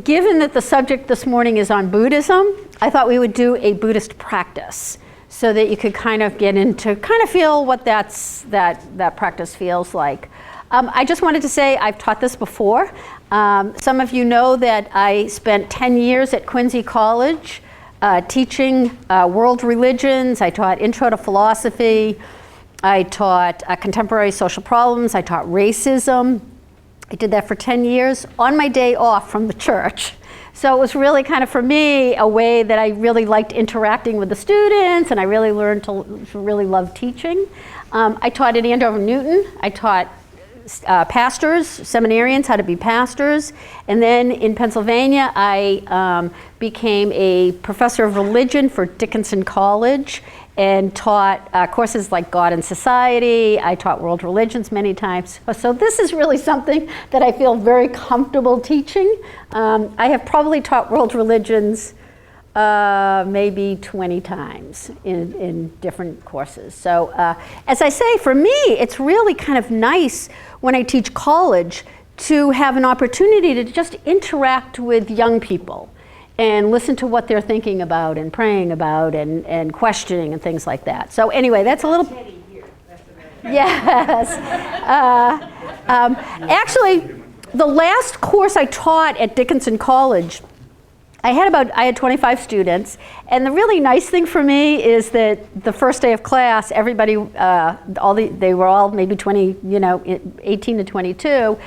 given that the subject this morning is on Buddhism, I thought we would do a Buddhist practice so that you could kind of get into, kind of feel what that practice feels like. I just wanted to say I've taught this before. Some of you know that I spent 10 years at Quincy College teaching world religions. I taught Intro to Philosophy. I taught contemporary social problems. I taught racism. I did that for 10 years on my day off from the church. So it was really kind of, for me, a way that I really liked interacting with the students, and I really learned to really love teaching. I taught at Andover Newton. I taught pastors, seminarians, how to be pastors. And then in Pennsylvania, I became a professor of religion for Dickinson College and taught courses like God and Society. I taught world religions many times. So this is really something that I feel very comfortable teaching. I have probably taught world religions maybe 20 times in different courses. So as I say, for me, it's really kind of nice when I teach college to have an opportunity to just interact with young people and listen to what they're thinking about and praying about and questioning and things like that. So anyway, that's a little... Yes. Actually, the last course I taught at Dickinson College, I had 25 students, and the really nice thing for me is that the first day of class, everybody, they were all maybe 18 to 22.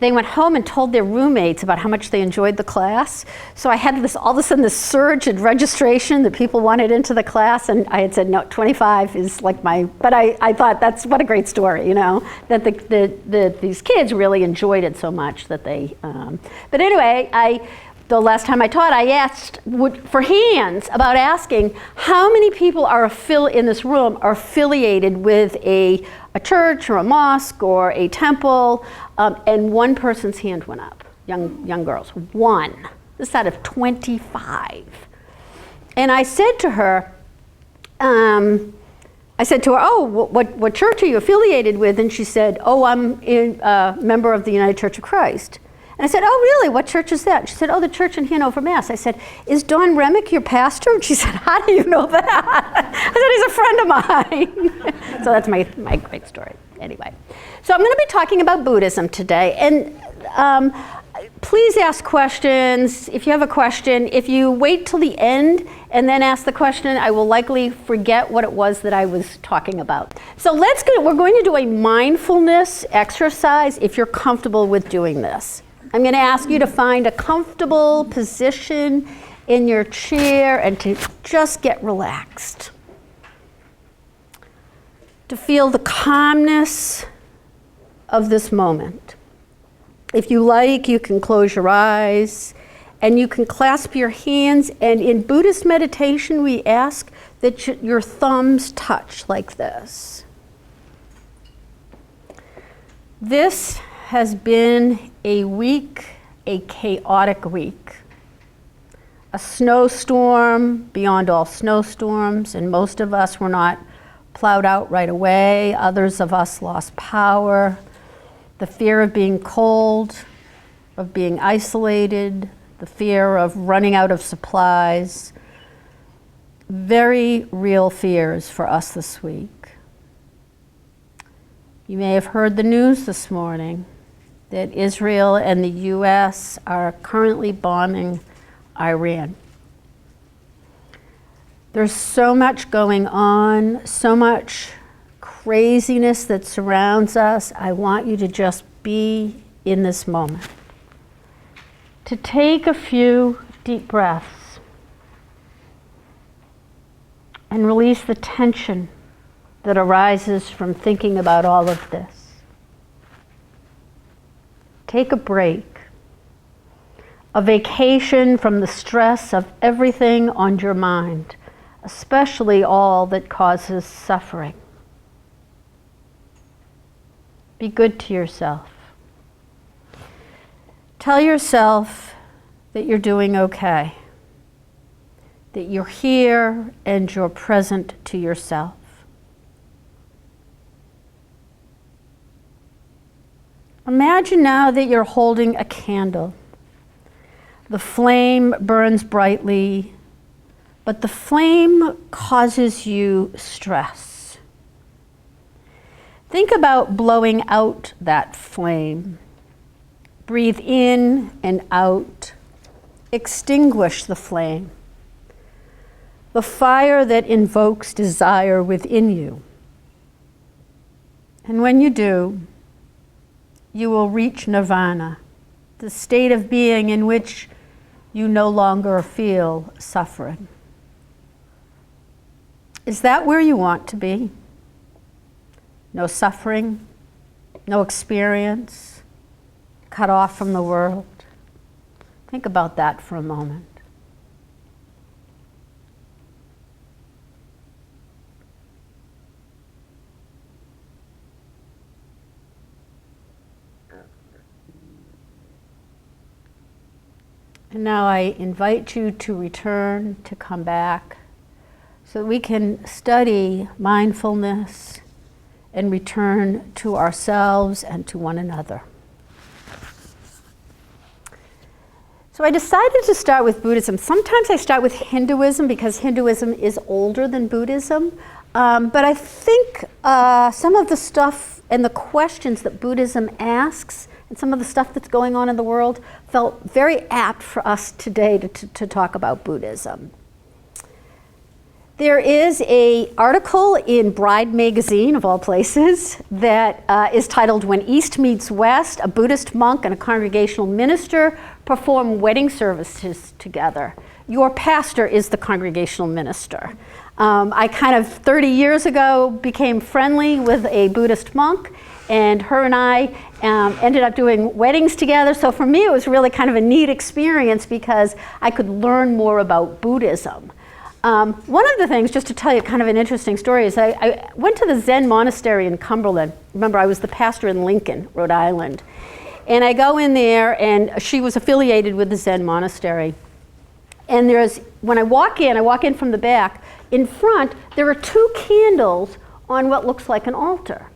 They went home and told their roommates about how much they enjoyed the class. So I had all of a sudden this surge in registration that people wanted into the class, and I had said, no, 25 is like but I thought what a great story, that these kids really enjoyed it so much that they, but anyway, the last time I taught, I asked for hands about asking how many people in this room are affiliated with a church or a mosque or a temple, and one person's hand went up, young girls, one. This is out of 25. And I said to her, oh, what church are you affiliated with? And she said, oh, I'm a member of the United Church of Christ. And I said, oh, really? What church is that? And she said, oh, the church in Hanover, Mass. I said, is Don Remick your pastor? And she said, how do you know that? I said, he's a friend of mine. So that's my great story. Anyway, so I'm going to be talking about Buddhism today. And please ask questions. If you have a question, if you wait till the end and then ask the question, I will likely forget what it was that I was talking about. So we're going to do a mindfulness exercise if you're comfortable with doing this. I'm going to ask you to find a comfortable position in your chair and to just get relaxed. To feel the calmness of this moment. If you like, you can close your eyes and you can clasp your hands, and in Buddhist meditation we ask that your thumbs touch like this. This has been a chaotic week. A snowstorm beyond all snowstorms, and most of us were not plowed out right away. Others of us lost power. The fear of being cold, of being isolated, the fear of running out of supplies. Very real fears for us this week. You may have heard the news this morning that Israel and the US are currently bombing Iran. There's so much going on, so much craziness that surrounds us. I want you to just be in this moment. To take a few deep breaths and release the tension that arises from thinking about all of this. Take a break, a vacation from the stress of everything on your mind, especially all that causes suffering. Be good to yourself. Tell yourself that you're doing okay, that you're here and you're present to yourself. Imagine now that you're holding a candle, The flame burns brightly, but the flame causes you stress. Think about blowing out that flame. Breathe in and out. Extinguish the flame. The fire that invokes desire within you. And when you do, you will reach nirvana, the state of being in which you no longer feel suffering. Is that where you want to be? No suffering, no experience, cut off from the world? Think about that for a moment. And now I invite you to return, to come back, so that we can study mindfulness and return to ourselves and to one another. So I decided to start with Buddhism. Sometimes I start with Hinduism because Hinduism is older than Buddhism. But I think some of the stuff and the questions that Buddhism asks and some of the stuff that's going on in the world felt very apt for us today to talk about Buddhism. There is an article in Bride magazine, of all places, that is titled "When East Meets West, a Buddhist monk and a congregational minister perform wedding services together. Your pastor is the congregational minister." I kind of 30 years ago became friendly with a Buddhist monk, and her and I ended up doing weddings together. So for me, it was really kind of a neat experience because I could learn more about Buddhism. One of the things, just to tell you kind of an interesting story, is I went to the Zen monastery in Cumberland. Remember, I was the pastor in Lincoln, Rhode Island. And I go in there, and she was affiliated with the Zen monastery. And when I walk in from the back. In front, there are 2 candles on what looks like an altar.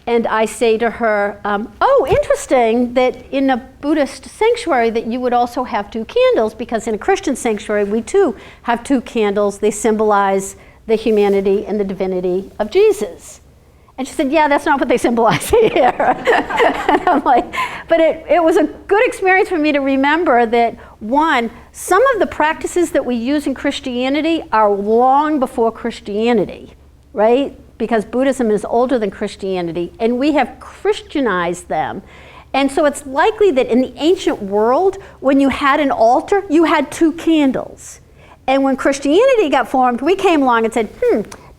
And I say to her, oh, interesting that in a Buddhist sanctuary that you would also have 2 candles, because in a Christian sanctuary we too have 2 candles. They symbolize the humanity and the divinity of Jesus. And she said, yeah, that's not what they symbolize here. And I'm like, but it was a good experience for me to remember that, one, some of the practices that we use in Christianity are long before Christianity, right? Because Buddhism is older than Christianity, and we have Christianized them. And so it's likely that in the ancient world, when you had an altar, you had 2 candles. And when Christianity got formed, we came along and said,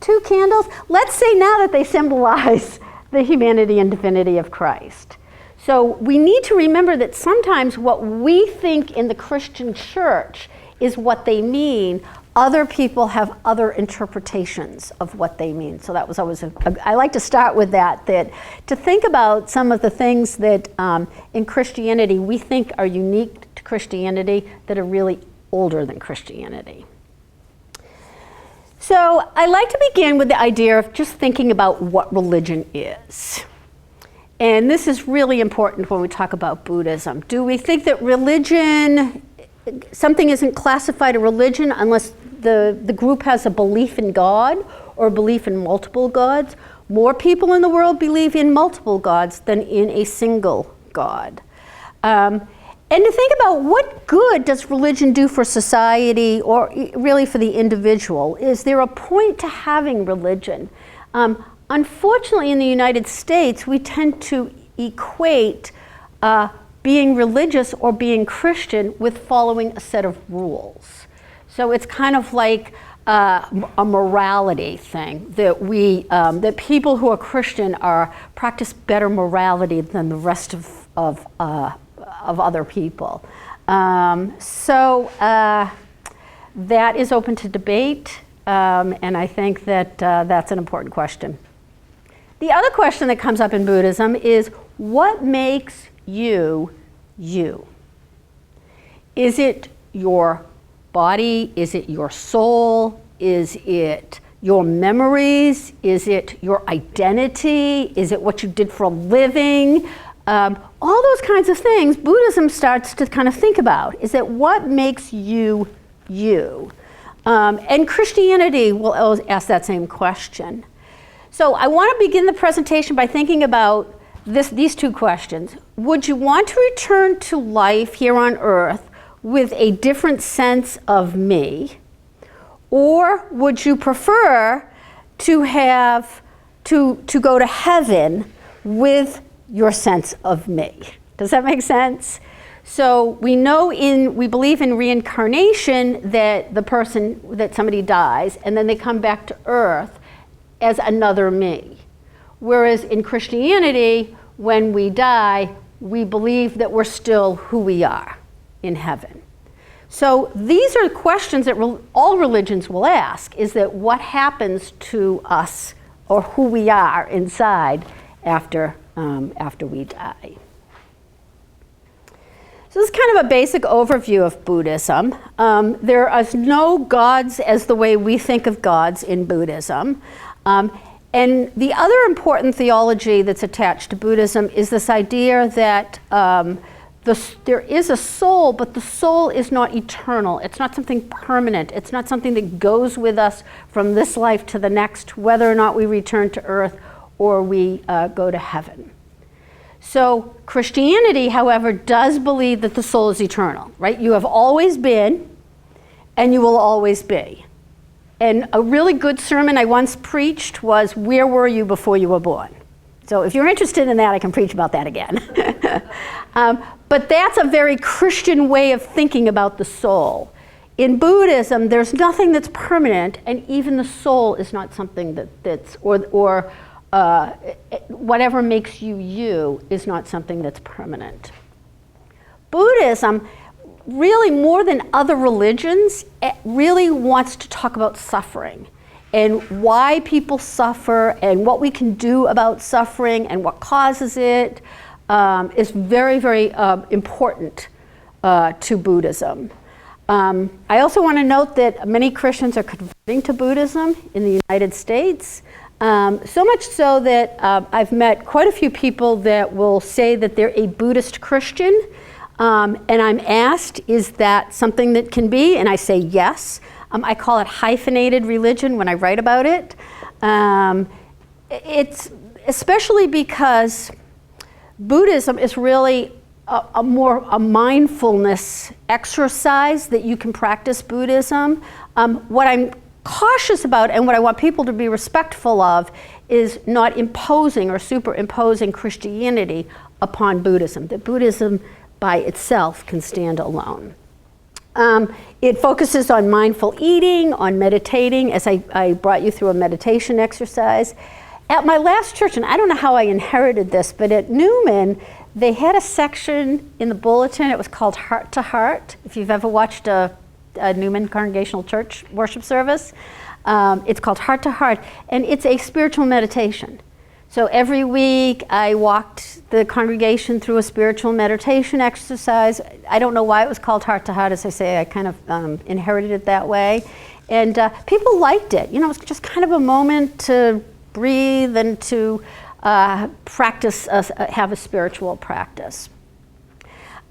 2 candles? Let's say now that they symbolize the humanity and divinity of Christ. So we need to remember that sometimes what we think in the Christian church is what they mean. Other people have other interpretations of what they mean. So that was always I like to start with that to think about some of the things that in Christianity we think are unique to Christianity that are really older than Christianity. So I like to begin with the idea of just thinking about what religion is. And this is really important when we talk about Buddhism. Do we think that something isn't classified a religion unless the group has a belief in God or a belief in multiple gods? More people in the world believe in multiple gods than in a single God. And to think about what good does religion do for society or really for the individual? Is there a point to having religion? Unfortunately, in the United States, we tend to equate being religious or being Christian with following a set of rules. So it's kind of like a morality thing that people who are Christian practice better morality than the rest of other people. So that is open to debate, and I think that that's an important question. The other question that comes up in Buddhism is, what makes you, you? Is it your body? Is it your soul? Is it your memories? Is it your identity? Is it what you did for a living? All those kinds of things Buddhism starts to kind of think about, is that what makes you you? And Christianity will always ask that same question. So I want to begin the presentation by thinking about these two questions. Would you want to return to life here on earth with a different sense of me? Or would you prefer to go to heaven with your sense of me? Does that make sense? So we believe in reincarnation, that somebody dies and then they come back to earth as another me. Whereas in Christianity, when we die, we believe that we're still who we are in heaven. So these are questions that all religions will ask, is that what happens to us or who we are inside after we die. So this is kind of a basic overview of Buddhism. There are no gods as the way we think of gods in Buddhism. And the other important theology that's attached to Buddhism is this idea that there is a soul, but the soul is not eternal. It's not something permanent. It's not something that goes with us from this life to the next, whether or not we return to earth or we go to heaven. So Christianity, however, does believe that the soul is eternal, right? You have always been, and you will always be. And a really good sermon I once preached was, "Where were you before you were born?" So if you're interested in that, I can preach about that again. But that's a very Christian way of thinking about the soul. In Buddhism, there's nothing that's permanent, and even the soul is not something that's whatever makes you you is not something that's permanent. Buddhism, really more than other religions, it really wants to talk about suffering and why people suffer and what we can do about suffering and what causes it is very, very important to Buddhism. I also want to note that many Christians are converting to Buddhism in the United States. So much so that I've met quite a few people that will say that they're a Buddhist Christian. And I'm asked, is that something that can be? And I say yes. I call it hyphenated religion when I write about it. It's especially because Buddhism is really a mindfulness exercise that you can practice Buddhism. What I'm cautious about and what I want people to be respectful of is not imposing or superimposing Christianity upon Buddhism. That Buddhism by itself can stand alone. It focuses on mindful eating, on meditating, as I brought you through a meditation exercise. At my last church, and I don't know how I inherited this, but at Newman, they had a section in the bulletin. It was called Heart to Heart. If you've ever watched a Newman Congregational Church worship service, it's called Heart to Heart, and it's a spiritual meditation. So every week I walked the congregation through a spiritual meditation exercise. I don't know why it was called Heart to Heart. As I say, I kind of inherited it that way. And people liked it. You know, it was just kind of a moment to breathe and to practice, have a spiritual practice.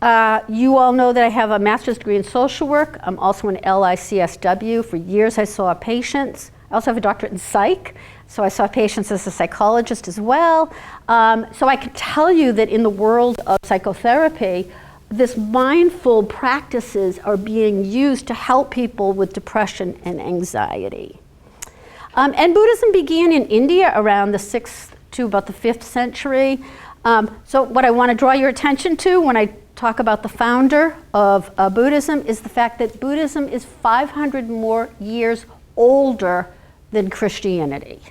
You all know that I have a master's degree in social work. I'm also an LICSW. For years I saw patients. I also have a doctorate in psych, so I saw patients as a psychologist as well. So I can tell you that in the world of psychotherapy, this mindful practices are being used to help people with depression and anxiety. And Buddhism began in India around the 6th to about the 5th century. So what I want to draw your attention to when I talk about the founder of Buddhism is the fact that Buddhism is 500 more years older than Christianity.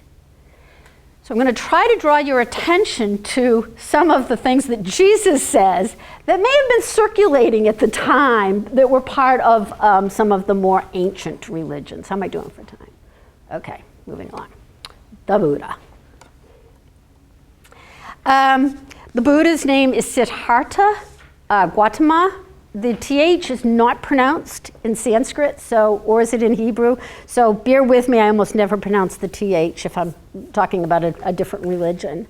So I'm going to try to draw your attention to some of the things that Jesus says that may have been circulating at the time that were part of some of the more ancient religions. How am I doing for time? Okay, moving on. The Buddha. The Buddha's name is Siddhartha Gautama. The TH is not pronounced in Sanskrit, or is it in Hebrew? So bear with me, I almost never pronounce the TH if I'm talking about a different religion.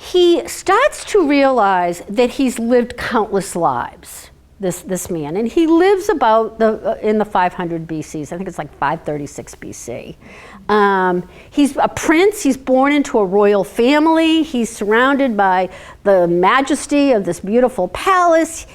he starts to realize that he's lived countless lives, this man, and he lives about in the 500 BCs. I think it's like 536 BC. He's a prince. He's born into a royal family. He's surrounded by the majesty of this beautiful palace.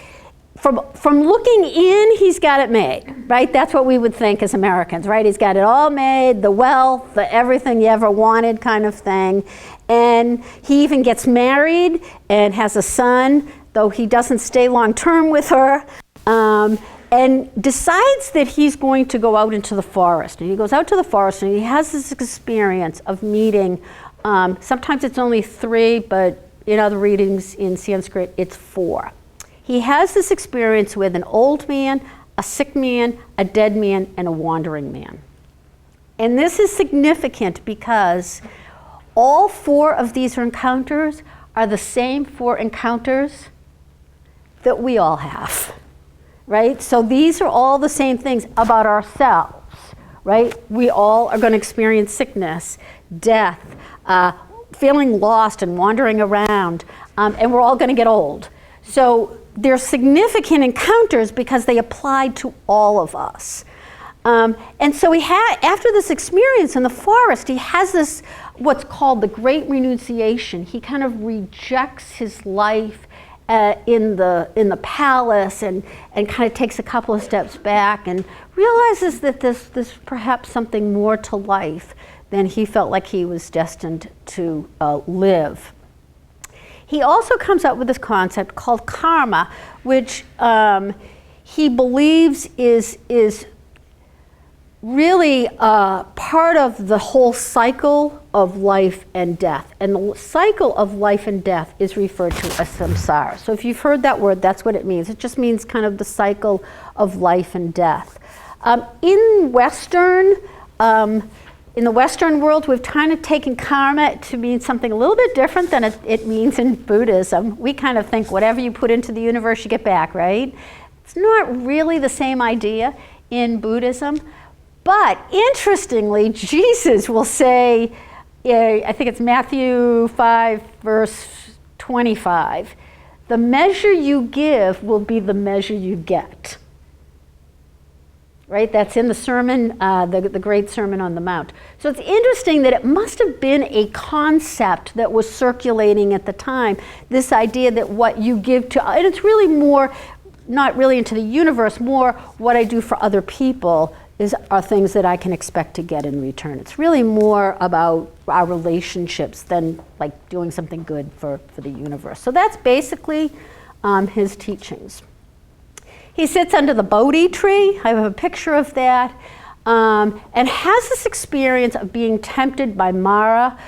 From looking in, he's got it made, right? That's what we would think as Americans, right? He's got it all made, the wealth, the everything you ever wanted kind of thing. And he even gets married and has a son, though he doesn't stay long term with her, and decides that he's going to go out into the forest. And he goes out to the forest and he has this experience of meeting, sometimes it's only 3, but in other readings in Sanskrit, it's 4. He has this experience with an old man, a sick man, a dead man, and a wandering man. And this is significant because all 4 of these encounters are the same 4 encounters that we all have, right? So these are all the same things about ourselves, right? We all are going to experience sickness, death, feeling lost and wandering around, and we're all going to get old. So they're significant encounters because they apply to all of us. And so after this experience in the forest, he has this, what's called the Great Renunciation. He kind of rejects his life in the palace and kind of takes a couple of steps back and realizes that there's perhaps something more to life than he felt like he was destined to live. He also comes up with this concept called karma, which he believes is really part of the whole cycle of life and death. And the cycle of life and death is referred to as samsara. So if you've heard that word, that's what it means. It just means kind of the cycle of life and death. In the Western world, we've kind of taken karma to mean something a little bit different than it means in Buddhism. We kind of think whatever you put into the universe, you get back, right? It's not really the same idea in Buddhism. But interestingly, Jesus will say, I think it's Matthew 5, verse 25, the measure you give will be the measure you get. Right? That's in the sermon, the great Sermon on the Mount. So it's interesting that it must have been a concept that was circulating at the time, this idea that what you give to, and it's really more, not really into the universe, more what I do for other people are things that I can expect to get in return. It's really more about our relationships than like doing something good for the universe. So that's basically his teachings. He sits under the Bodhi tree. I have a picture of that. And has this experience of being tempted by Mara.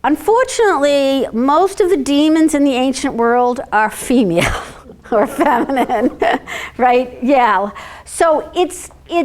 Unfortunately, most of the demons in the ancient world are female or feminine, right? Yeah. So it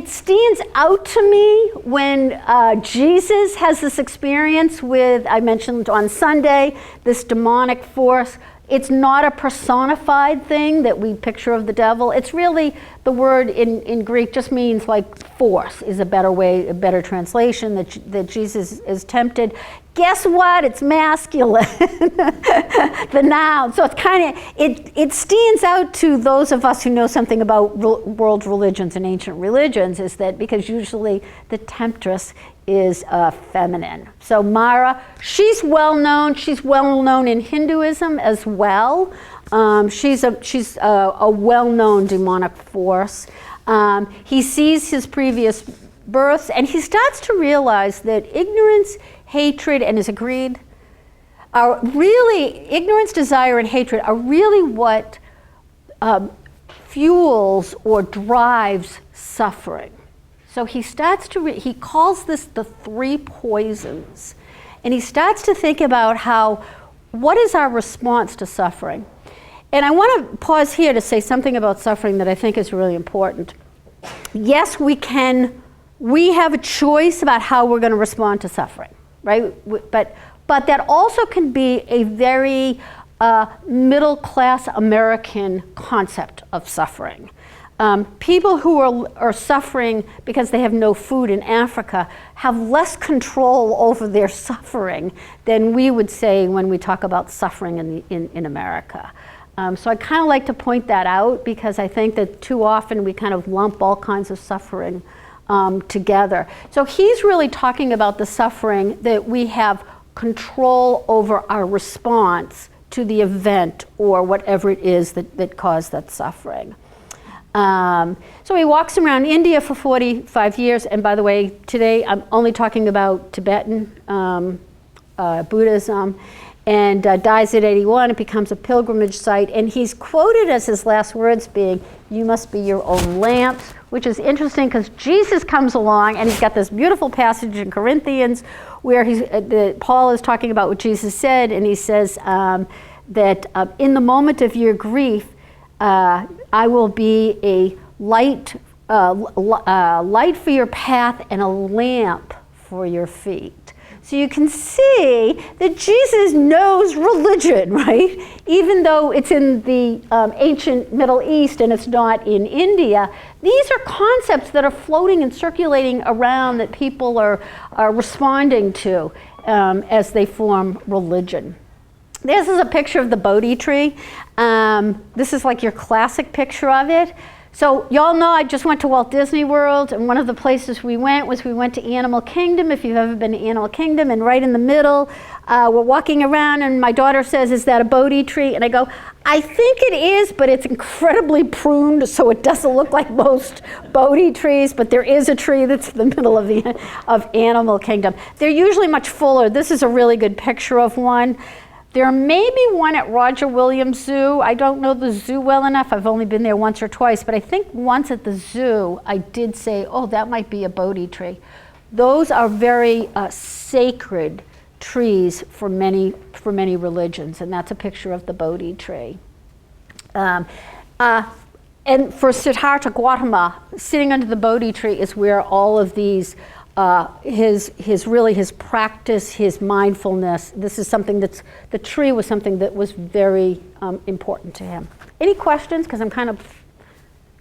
stands out to me when Jesus has this experience with, I mentioned on Sunday, this demonic force. It's not a personified thing that we picture of the devil. It's really, the word in Greek just means like force is a better translation, that Jesus is tempted. Guess what? It's masculine, the noun. So it's kind of, it stands out to those of us who know something about world religions and ancient religions, is that because usually the temptress is feminine. So Mara, she's well known. She's well known in Hinduism as well. She's a well-known demonic force. He sees his previous births, and he starts to realize that ignorance, hatred, and his greed are really, ignorance, desire, and hatred are really what fuels or drives suffering. So he starts to, he calls this the 3 poisons. And he starts to think about what is our response to suffering? And I want to pause here to say something about suffering that I think is really important. Yes, we have a choice about how we're going to respond to suffering, right? But that also can be a very middle-class American concept of suffering. people who are suffering because they have no food in Africa have less control over their suffering than we would say when we talk about suffering in America. So I kind of like to point that out because I think that too often we kind of lump all kinds of suffering together. So he's really talking about the suffering that we have control over our response to the event or whatever it is that caused that suffering. So he walks around India for 45 years, and by the way, today I'm only talking about Tibetan Buddhism, and dies at 81. It becomes a pilgrimage site, and he's quoted as his last words being, "You must be your own lamps," which is interesting because Jesus comes along, and he's got this beautiful passage in Corinthians where Paul is talking about what Jesus said, and he says that in the moment of your grief, I will be a light for your path and a lamp for your feet. So you can see that Jesus knows religion, right? Even though it's in the ancient Middle East and it's not in India, these are concepts that are floating and circulating around that people are responding to as they form religion. This is a picture of the Bodhi tree. This is like your classic picture of it. So y'all know I just went to Walt Disney World, and one of the places we went to Animal Kingdom, if you've ever been to Animal Kingdom, and right in the middle, we're walking around and my daughter says, "Is that a Bodhi tree?" And I go, "I think it is, but it's incredibly pruned, so it doesn't look like most Bodhi trees, but there is a tree that's in the middle of Animal Kingdom." They're usually much fuller. This is a really good picture of one. There may be one at Roger Williams Zoo. I don't know the zoo well enough. I've only been there once or twice, but I think once at the zoo, I did say, "Oh, that might be a Bodhi tree." Those are very sacred trees for many religions, and that's a picture of the Bodhi tree. And for Siddhartha Gautama, sitting under the Bodhi tree is where all of these his practice, his mindfulness. This is something the tree was something that was very important to him. Any questions? Because I'm kind of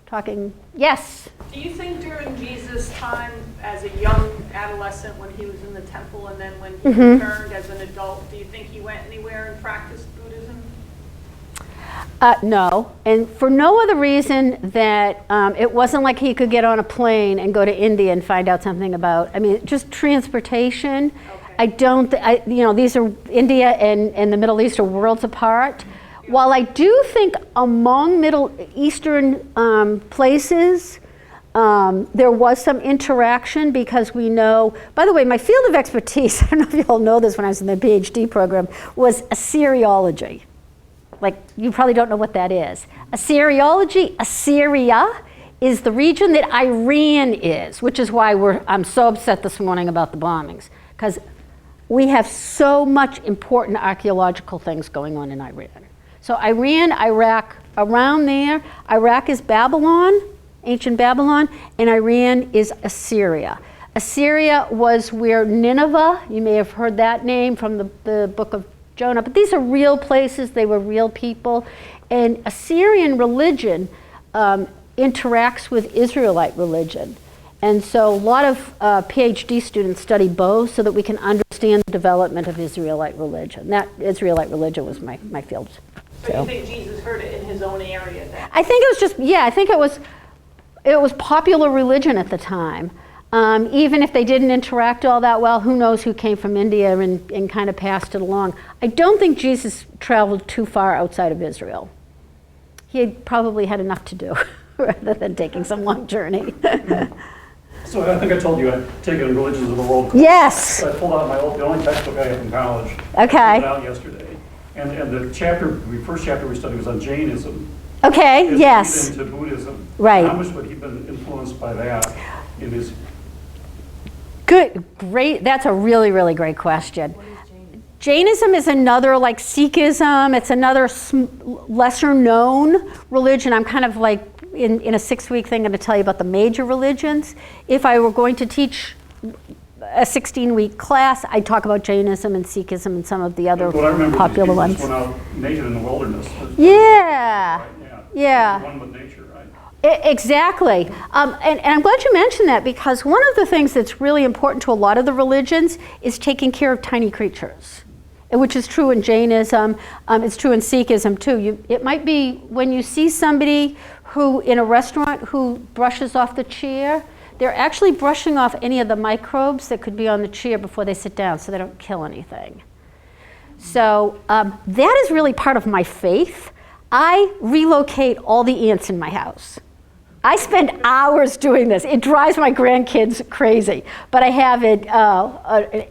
talking. Yes? Do you think during Jesus' time as a young adolescent when he was in the temple and then when he returned as an adult, do you think he went anywhere and practiced Buddhism? No, and for no other reason that it wasn't like he could get on a plane and go to India and find out something about, just transportation. Okay. I don't, these are, India and the Middle East are worlds apart. Yeah. While I do think among Middle Eastern places, there was some interaction because we know, by the way, my field of expertise, I don't know if you all know this when I was in the PhD program, was Assyriology. Like, you probably don't know what that is. Assyriology, Assyria is the region that Iran is, which is why I'm so upset this morning about the bombings, because we have so much important archaeological things going on in Iran. So Iran, Iraq, around there, Iraq is Babylon, ancient Babylon, and Iran is Assyria. Assyria was where Nineveh, you may have heard that name from the book of Jonah, but these are real places, they were real people, and Assyrian religion interacts with Israelite religion. And so a lot of PhD students study both so that we can understand the development of Israelite religion. That Israelite religion was my field. So you think Jesus heard it in his own area then? I think it was just, I think it was popular religion at the time. Even if they didn't interact all that well, who knows who came from India and kind of passed it along. I don't think Jesus traveled too far outside of Israel. He probably had enough to do rather than taking some long journey. So I think I told you I'd taken Religions of the World. Yes. So I pulled out the only textbook I had in college. Okay. I pulled it out yesterday. And the first chapter we studied was on Jainism. Okay, yes. Into Buddhism. Right. How much would he have been influenced by that in his... Good, great. That's a really, really great question. What is Jainism is another, like Sikhism. It's another lesser known religion. I'm kind of like in a 6-week thing going to tell you about the major religions. If I were going to teach a 16-week class, I'd talk about Jainism and Sikhism and some of the other popular ones. Went out naked in the wilderness. Yeah. Right? Yeah. One with nature, right? Exactly. And I'm glad you mentioned that, because one of the things that's really important to a lot of the religions is taking care of tiny creatures, which is true in Jainism. It's true in Sikhism too. It might be when you see somebody who in a restaurant who brushes off the chair, they're actually brushing off any of the microbes that could be on the chair before they sit down, so they don't kill anything. So that is really part of my faith. I relocate all the ants in my house. I spend hours doing this. It drives my grandkids crazy, but I have it. I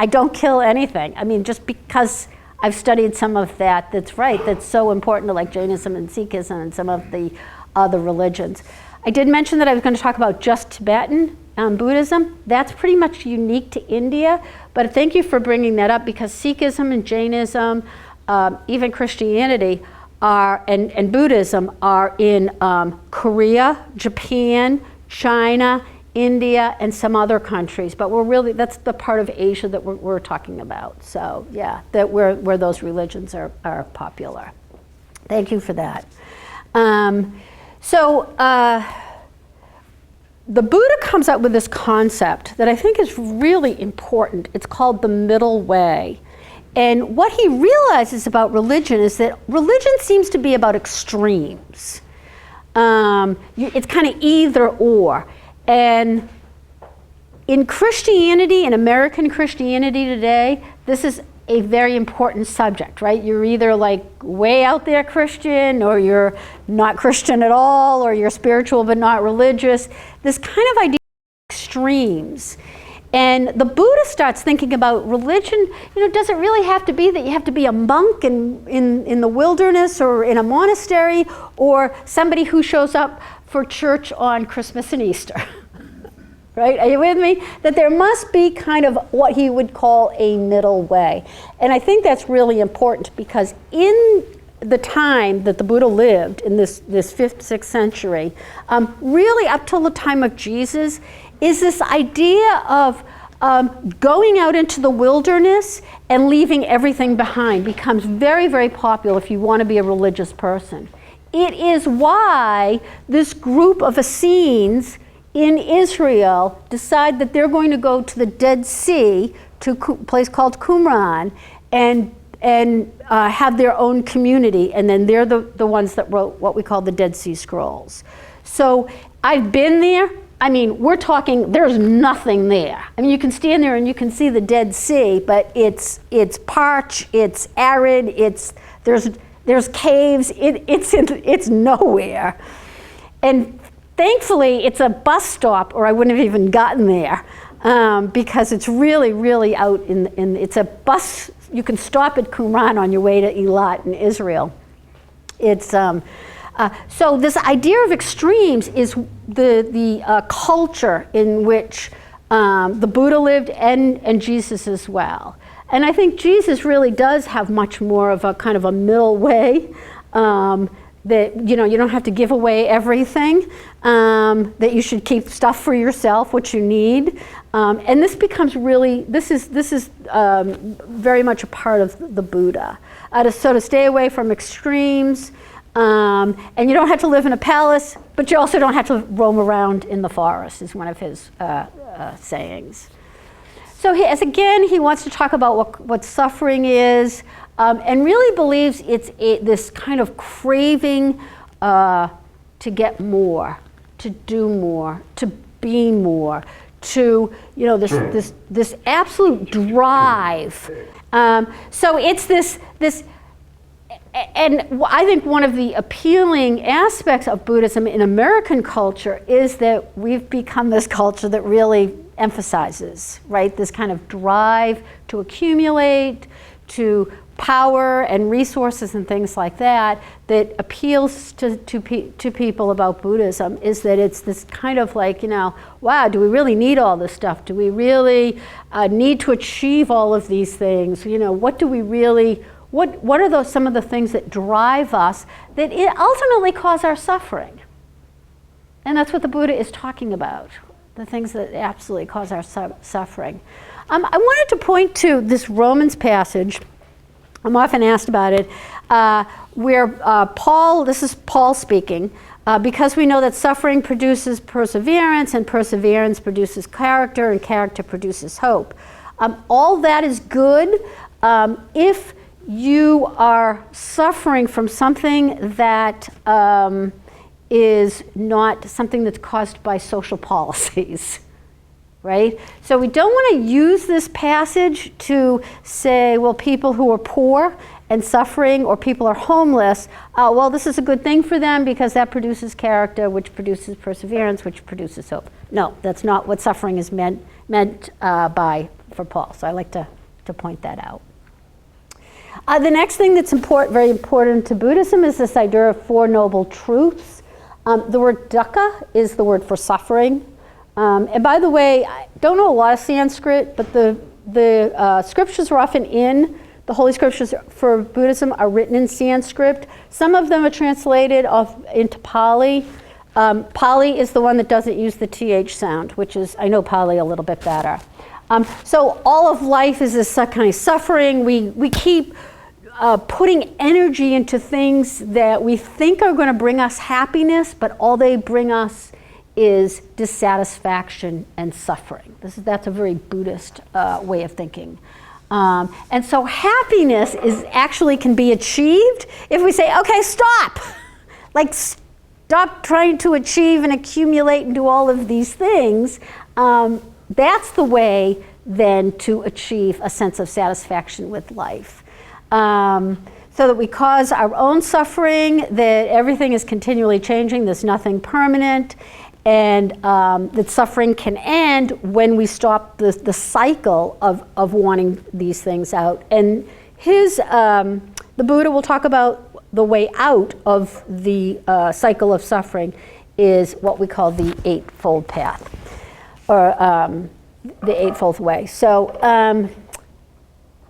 don't kill anything. I mean, just because I've studied some of that, that's right, that's so important to like Jainism and Sikhism and some of the other religions. I did mention that I was going to talk about just Tibetan Buddhism. That's pretty much unique to India, but thank you for bringing that up, because Sikhism and Jainism, even Christianity, and Buddhism are in Korea, Japan, China, India, and some other countries. But that's the part of Asia that we're talking about. So yeah, where those religions are popular. Thank you for that. The Buddha comes up with this concept that I think is really important. It's called the middle way. And what he realizes about religion is that religion seems to be about extremes. It's kind of either or. And in Christianity, in American Christianity today, this is a very important subject, right? You're either like way out there Christian, or you're not Christian at all, or you're spiritual but not religious. This kind of idea of extremes. And the Buddha starts thinking about religion, does it really have to be that you have to be a monk in the wilderness or in a monastery, or somebody who shows up for church on Christmas and Easter? Right? Are you with me? That there must be kind of what he would call a middle way. And I think that's really important, because in the time that the Buddha lived, in this 5th, 6th century, really up till the time of Jesus, is this idea of going out into the wilderness and leaving everything behind becomes very, very popular if you want to be a religious person. It is why this group of Essenes in Israel decide that they're going to go to the Dead Sea, to a place called Qumran, and have their own community, and then they're the ones that wrote what we call the Dead Sea Scrolls. So I've been there. I mean, we're talking, there's nothing there. I mean, you can stand there and you can see the Dead Sea, but it's parched, it's arid, there's caves, it's nowhere. And thankfully, it's a bus stop, or I wouldn't have even gotten there, because it's really, really out in it's a bus. You can stop at Qumran on your way to Eilat in Israel. It's so this idea of extremes is the culture in which the Buddha lived, and Jesus as well. And I think Jesus really does have much more of a kind of a middle way, that you don't have to give away everything, that you should keep stuff for yourself, what you need. And this becomes really, this is very much a part of the Buddha. So to stay away from extremes, and you don't have to live in a palace, but you also don't have to roam around in the forest, is one of his sayings. So he wants to talk about what suffering is, and really believes it's this kind of craving to get more, to do more, to be more, to this absolute drive. So it's this, and I think one of the appealing aspects of Buddhism in American culture is that we've become this culture that really emphasizes, right, this kind of drive to accumulate, to power and resources and things like that, that appeals to people about Buddhism, is that it's this kind of like, wow, do we really need all this stuff? Do we really need to achieve all of these things? What do we really, what are some of the things that drive us that ultimately cause our suffering? And that's what the Buddha is talking about, the things that absolutely cause our suffering. I wanted to point to this Romans passage. I'm often asked about it, where Paul, this is Paul speaking, Because we know that suffering produces perseverance, and perseverance produces character, and character produces hope. All that is good if you are suffering from something that is not something that's caused by social policies. Right? So we don't want to use this passage to say, well, people who are poor and suffering, or people are homeless, well, this is a good thing for them because that produces character, which produces perseverance, which produces hope. No, that's not what suffering is meant for Paul. So I like to point that out. The next thing that's very important to Buddhism is this idea of Four Noble Truths. The word dukkha is the word for suffering. And by the way, I don't know a lot of Sanskrit, but the scriptures are often the Holy Scriptures for Buddhism are written in Sanskrit. Some of them are translated into Pali. Pali is the one that doesn't use the TH sound, which is, I know Pali a little bit better. So all of life is this kind of suffering. We keep putting energy into things that we think are going to bring us happiness, but all they bring us is dissatisfaction and suffering. That's a very Buddhist way of thinking. And so happiness can be achieved if we say, okay, stop. Like, stop trying to achieve and accumulate and do all of these things. That's the way then to achieve a sense of satisfaction with life. So that we cause our own suffering, that everything is continually changing, there's nothing permanent, and that suffering can end when we stop the cycle of wanting these things out. And the Buddha will talk about the way out of the cycle of suffering is what we call the Eightfold Path, or the Eightfold Way. So,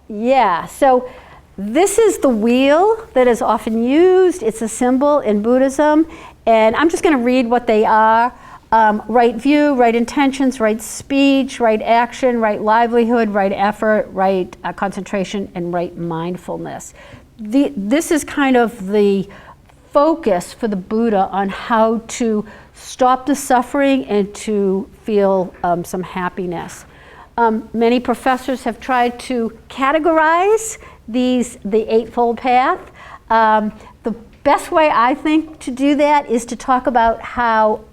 so this is the wheel that is often used. It's a symbol in Buddhism. And I'm just going to read what they are. Right view, right intentions, right speech, right action, right livelihood, right effort, right concentration, and right mindfulness. This is kind of the focus for the Buddha on how to stop the suffering and to feel some happiness. Many professors have tried to categorize the Eightfold Path. The best way I think to do that is to talk about how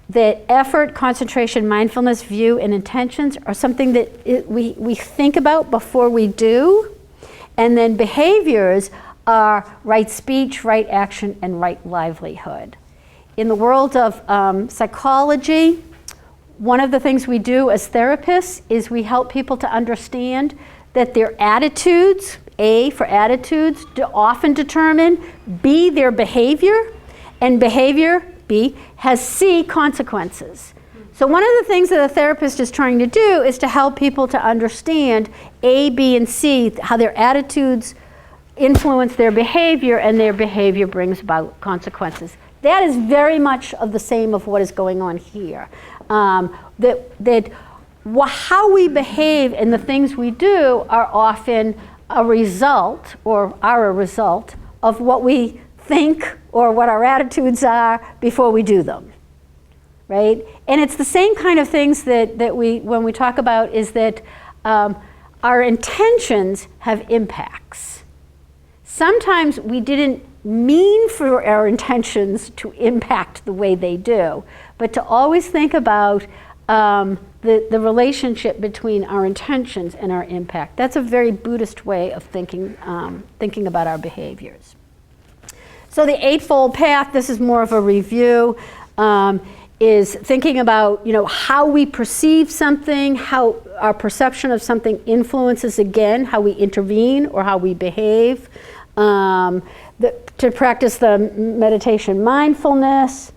that effort, concentration, mindfulness, view, and intentions are something that we think about before we do. And then behaviors are right speech, right action, and right livelihood. In the world of psychology, one of the things we do as therapists is we help people to understand that their attitudes, A for attitudes, often determine B, their behavior, and behavior, B, has C, consequences. So one of the things that a therapist is trying to do is to help people to understand A, B, and C, how their attitudes influence their behavior, and their behavior brings about consequences. That is very much of the same of what is going on here. How we behave and the things we do are often a result, or are a result, of what we think or what our attitudes are before we do them, right? And it's the same kind of things that when we talk about is that our intentions have impacts. Sometimes we didn't mean for our intentions to impact the way they do, but to always think about the relationship between our intentions and our impact. That's a very Buddhist way of thinking about our behaviors. So the Eightfold Path, this is more of a review, is thinking about how we perceive something, how our perception of something influences, again, how we intervene or how we behave. To practice the meditation mindfulness,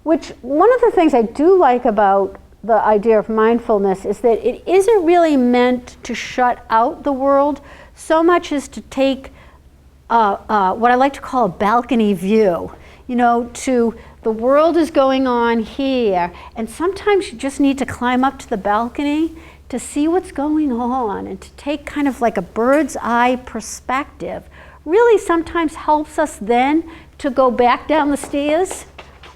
which one of the things I do like about the idea of mindfulness is that it isn't really meant to shut out the world so much as to take what I like to call a balcony view. To the world is going on here, and sometimes you just need to climb up to the balcony to see what's going on and to take kind of like a bird's eye perspective. Really sometimes helps us then to go back down the stairs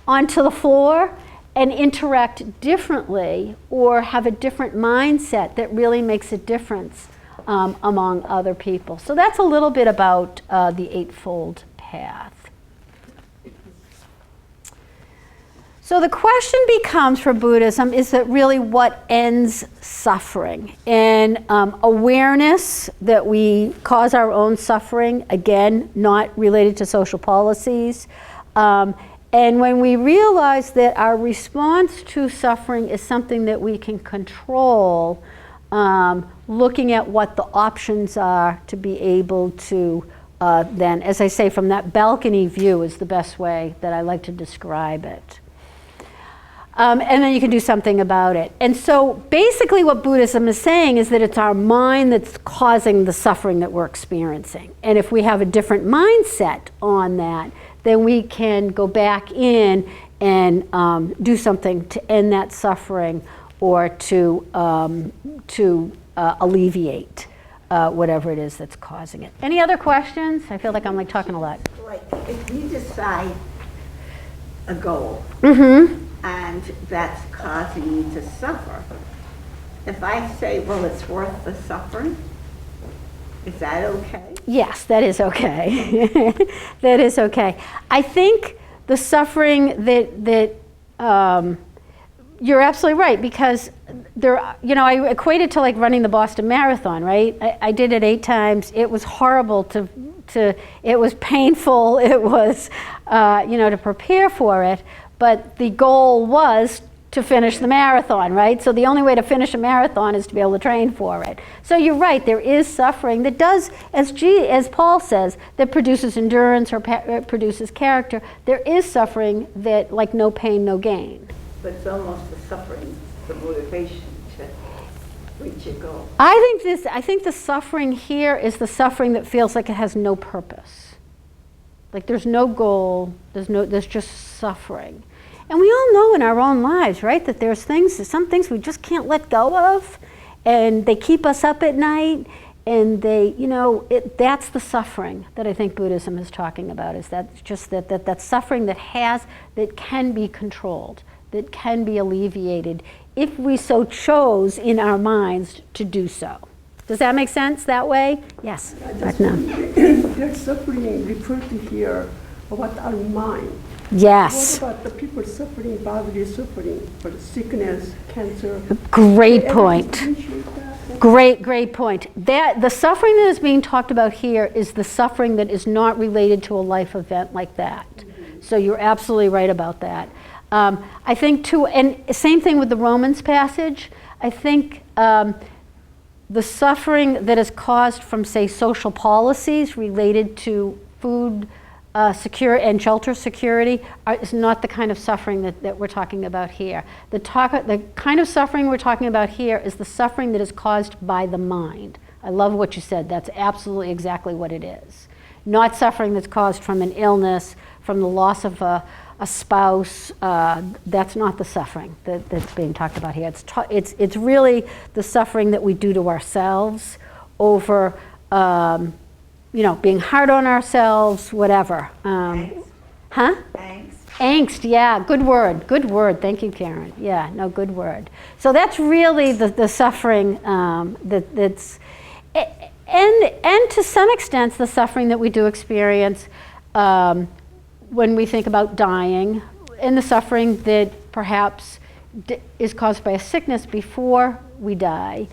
onto the floor and interact differently or have a different mindset that really makes a difference among other people. So that's a little bit about the Eightfold Path. So the question becomes for Buddhism is that really what ends suffering? And awareness that we cause our own suffering, again, not related to social policies. And when we realize that our response to suffering is something that we can control, looking at what the options are to be able to then, as I say, from that balcony view is the best way that I like to describe it. And then you can do something about it. And so basically what Buddhism is saying is that it's our mind that's causing the suffering that we're experiencing. And if we have a different mindset on that, then we can go back in and do something to end that suffering or to alleviate whatever it is that's causing it. Any other questions? I feel like I'm like talking a lot. Like if you decide a goal, and that's causing you to suffer. If I say, well, it's worth the suffering, is that okay? Yes, that is okay. That is okay. I think the suffering that you're absolutely right, because there, you know, I equate it to like running the Boston Marathon, right? I did it 8 times. It was horrible it was painful. It was, you know, to prepare for it. But the goal was to finish the marathon, right? So the only way to finish a marathon is to be able to train for it. So you're right, there is suffering that does, as Paul says, that produces endurance or produces character. There is suffering that, like, no pain, no gain. But it's almost the suffering, the motivation to reach your goal. I think the suffering here is the suffering that feels like it has no purpose. Like there's no goal, there's just suffering. And we all know in our own lives, right, that there's some things we just can't let go of, and they keep us up at night, and they, you know, that's the suffering that I think Buddhism is talking about, is that just that suffering that can be controlled, that can be alleviated, if we so chose in our minds to do so. Does that make sense that way? Yes. There's suffering referred to here about our mind. Yes. What about the people suffering, bodily suffering, for sickness, cancer? Great point. That? Great point. The suffering that is being talked about here is the suffering that is not related to a life event like that. So you're absolutely right about that. I think too, and same thing with the Romans passage. I think the suffering that is caused from, say, social policies related to food security and shelter security is not the kind of suffering that we're talking about here. The kind of suffering we're talking about here is the suffering that is caused by the mind. I love what you said. That's absolutely exactly what it is. Not suffering that's caused from an illness, from the loss of a spouse. That's not the suffering that's being talked about here. It's really the suffering that we do to ourselves over being hard on ourselves, whatever. Angst. Huh? Angst. Angst, yeah, good word. Thank you, Karen. Yeah, no, good word. So that's really the suffering that's, and to some extent the suffering that we do experience when we think about dying, and the suffering that perhaps is caused by a sickness before we die.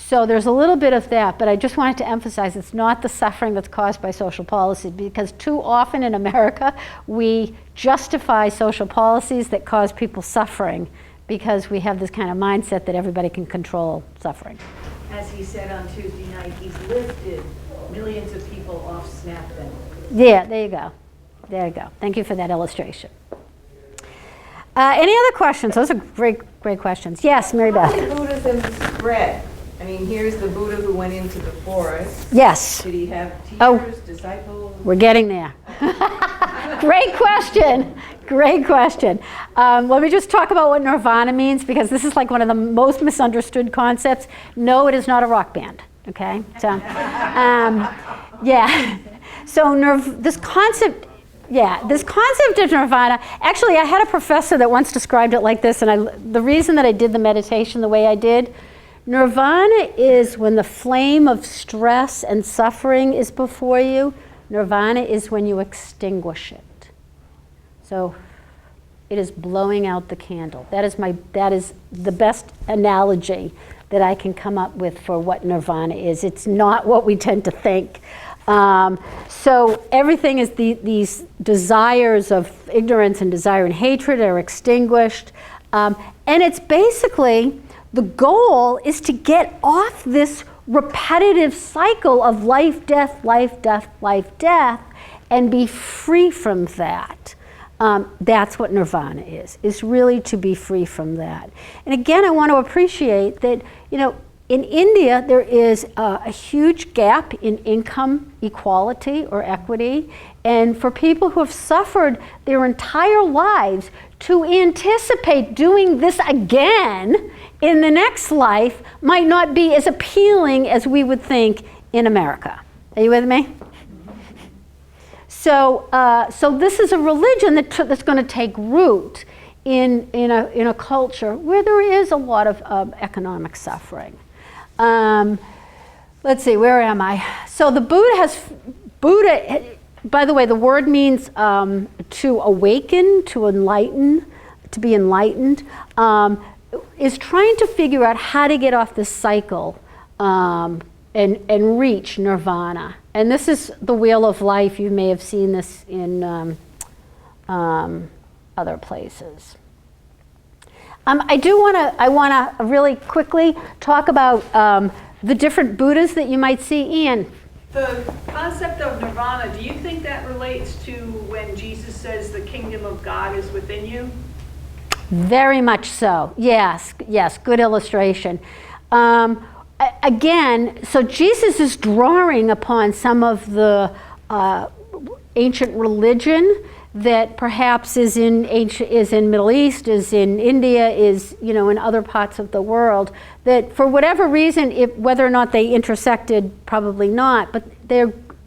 So there's a little bit of that, but I just wanted to emphasize it's not the suffering that's caused by social policy, because too often in America we justify social policies that cause people suffering because we have this kind of mindset that everybody can control suffering. As he said on Tuesday night, he's lifted millions of people off SNAP benefits. Yeah, there you go. There you go. Thank you for that illustration. Any other questions? Those are great questions. Yes, Mary Beth. How did Buddhism spread? I mean, here's the Buddha who went into the forest. Yes. Did he have teachers, disciples? We're getting there. Great question. Let me just talk about what nirvana means, because this is like one of the most misunderstood concepts. No, it is not a rock band. Okay. So, yeah. This concept of nirvana, actually I had a professor that once described it like this, and the reason that I did the meditation the way I did, nirvana is when the flame of stress and suffering is before you. Nirvana is when you extinguish it. So it is blowing out the candle. That is the best analogy that I can come up with for what nirvana is. It's not what we tend to think. So everything is these desires of ignorance and desire and hatred are extinguished. And it's basically, the goal is to get off this repetitive cycle of life, death, life, death, life, death, and be free from that. That's what nirvana is really to be free from that. And again, I want to appreciate that, in India, there is a huge gap in income equality or equity. And for people who have suffered their entire lives, to anticipate doing this again in the next life might not be as appealing as we would think in America. Are you with me? So this is a religion that's going to take root in a culture where there is a lot of economic suffering. Let's see, where am I? So the Buddha, by the way, the word means to awaken, to enlighten, to be enlightened, is trying to figure out how to get off this cycle and reach nirvana. And this is the wheel of life. You may have seen this in other places. I want to really quickly talk about the different Buddhas that you might see. Ian. The concept of nirvana, do you think that relates to when Jesus says the kingdom of God is within you? Very much so. Yes, good illustration. Again, so Jesus is drawing upon some of the ancient religion that perhaps is in Middle East, is in India, is in other parts of the world, that for whatever reason, whether or not they intersected, probably not, but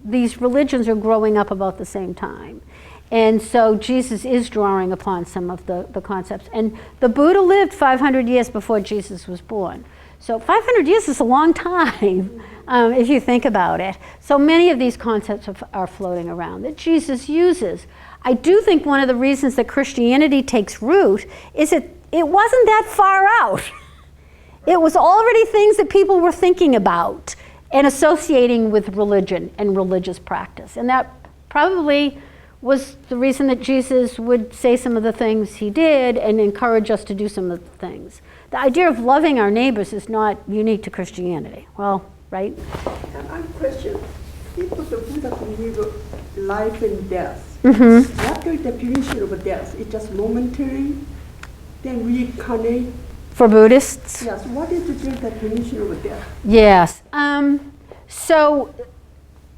these religions are growing up about the same time. And so Jesus is drawing upon some of the concepts. And the Buddha lived 500 years before Jesus was born. So 500 years is a long time if you think about it. So many of these concepts are floating around that Jesus uses. I do think one of the reasons that Christianity takes root is it wasn't that far out. It was already things that people were thinking about and associating with religion and religious practice. And that probably was the reason that Jesus would say some of the things he did and encourage us to do some of the things. The idea of loving our neighbors is not unique to Christianity. Well, right? And I question, if the Buddha believe life and death, what is the definition of death? It's just momentary, then reincarnate? For Buddhists? Yes, what is the definition of death? Yes. So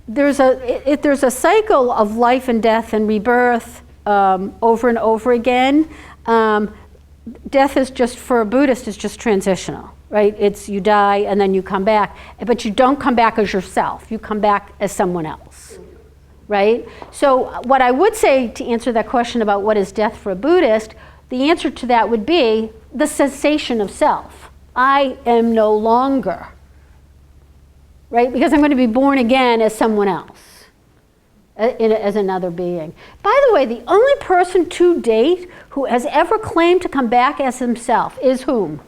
there's a cycle of life and death and rebirth over and over again. Death is just, for a Buddhist, is just transitional, right? It's you die and then you come back, but you don't come back as yourself. You come back as someone else, right? So what I would say to answer that question about what is death for a Buddhist, the answer to that would be the cessation of self. I am no longer, right? Because I'm going to be born again as someone else, as another being. By the way, the only person to date who has ever claimed to come back as himself is whom?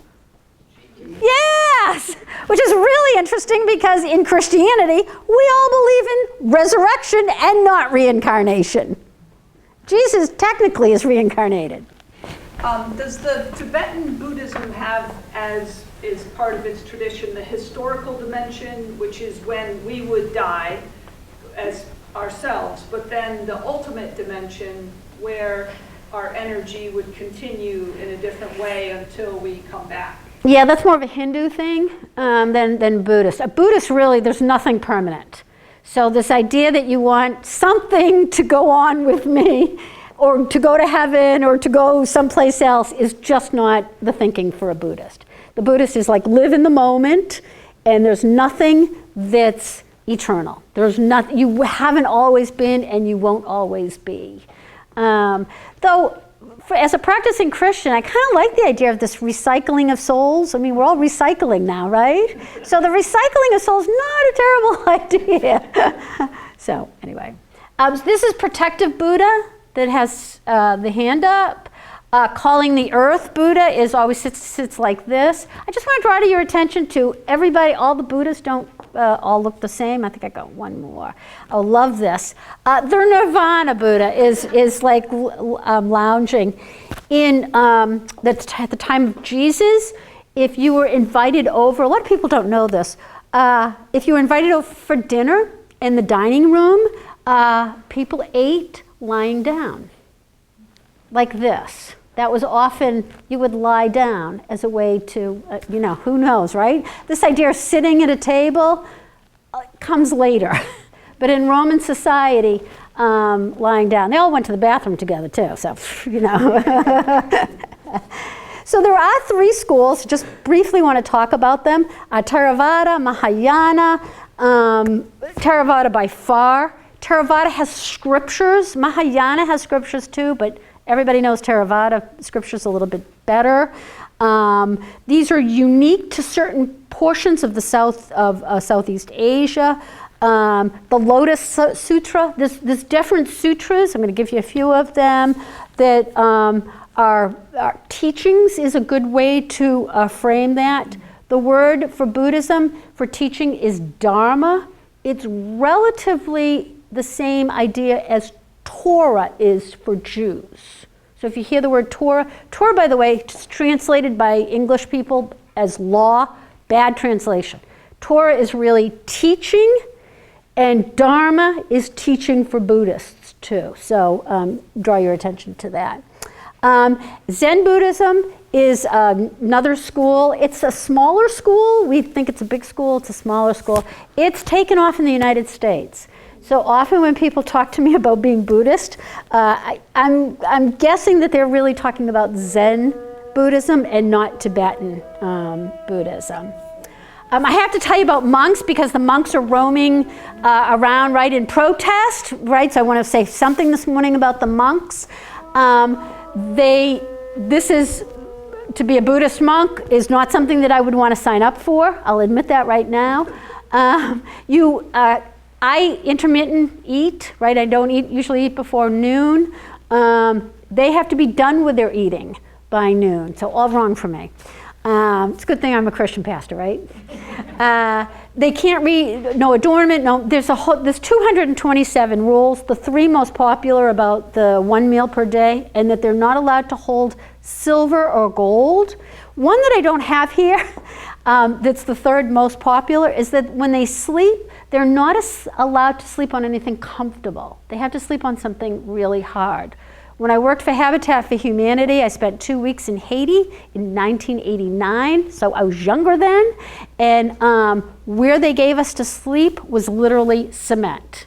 Yes! Which is really interesting because in Christianity, we all believe in resurrection and not reincarnation. Jesus technically is reincarnated. Does the Tibetan Buddhism have, as is part of its tradition, the historical dimension, which is when we would die as ourselves, but then the ultimate dimension where our energy would continue in a different way until we come back? Yeah, that's more of a Hindu thing than Buddhist. A Buddhist, really, there's nothing permanent. So this idea that you want something to go on with me, or to go to heaven, or to go someplace else, is just not the thinking for a Buddhist. The Buddhist is like, live in the moment, and there's nothing that's eternal. There's nothing, you haven't always been and you won't always be. Though, as a practicing Christian, I kind of like the idea of this recycling of souls. I mean, we're all recycling now, right? So the recycling of souls, not a terrible idea. So anyway, this is protective Buddha that has the hand up. Calling the earth Buddha is always sits like this. I just want to draw to your attention to everybody, all the Buddhas don't all look the same. I think I got one more. I love this. The Nirvana Buddha is like lounging. At the time of Jesus, if you were invited over, a lot of people don't know this, if you were invited over for dinner in the dining room, people ate lying down, like this. That was often, you would lie down as a way to, who knows, right? This idea of sitting at a table comes later. But in Roman society, lying down, they all went to the bathroom together too, so, So there are three schools, just briefly want to talk about them. Theravada, Mahayana, Theravada by far. Theravada has scriptures, Mahayana has scriptures too, but everybody knows Theravada scriptures a little bit better. These are unique to certain portions of the Southeast Asia. The Lotus Sutra, there's different sutras, I'm going to give you a few of them, that are teachings is a good way to frame that. The word for Buddhism, for teaching, is Dharma. It's relatively the same idea as Torah is for Jews. So if you hear the word Torah, by the way, is translated by English people as law, bad translation. Torah is really teaching, and Dharma is teaching for Buddhists too. So draw your attention to that. Zen Buddhism is another school. It's a smaller school. We think it's a big school. It's a smaller school. It's taken off in the United States. So often when people talk to me about being Buddhist, I'm guessing that they're really talking about Zen Buddhism and not Tibetan Buddhism. I have to tell you about monks because the monks are roaming around, right, in protest, right? So I want to say something this morning about the monks. This is, to be a Buddhist monk is not something that I would want to sign up for. I'll admit that right now. I intermittent eat, right? I don't usually eat before noon. They have to be done with their eating by noon, so all wrong for me. It's a good thing I'm a Christian pastor, right? They can't read, no adornment, no, there's 227 rules. The three most popular about the 1 meal per day, and that they're not allowed to hold silver or gold. One that I don't have here, that's the third most popular, is that when they sleep, they're not allowed to sleep on anything comfortable. They have to sleep on something really hard. When I worked for Habitat for Humanity, I spent 2 weeks in Haiti in 1989, so I was younger then, and where they gave us to sleep was literally cement.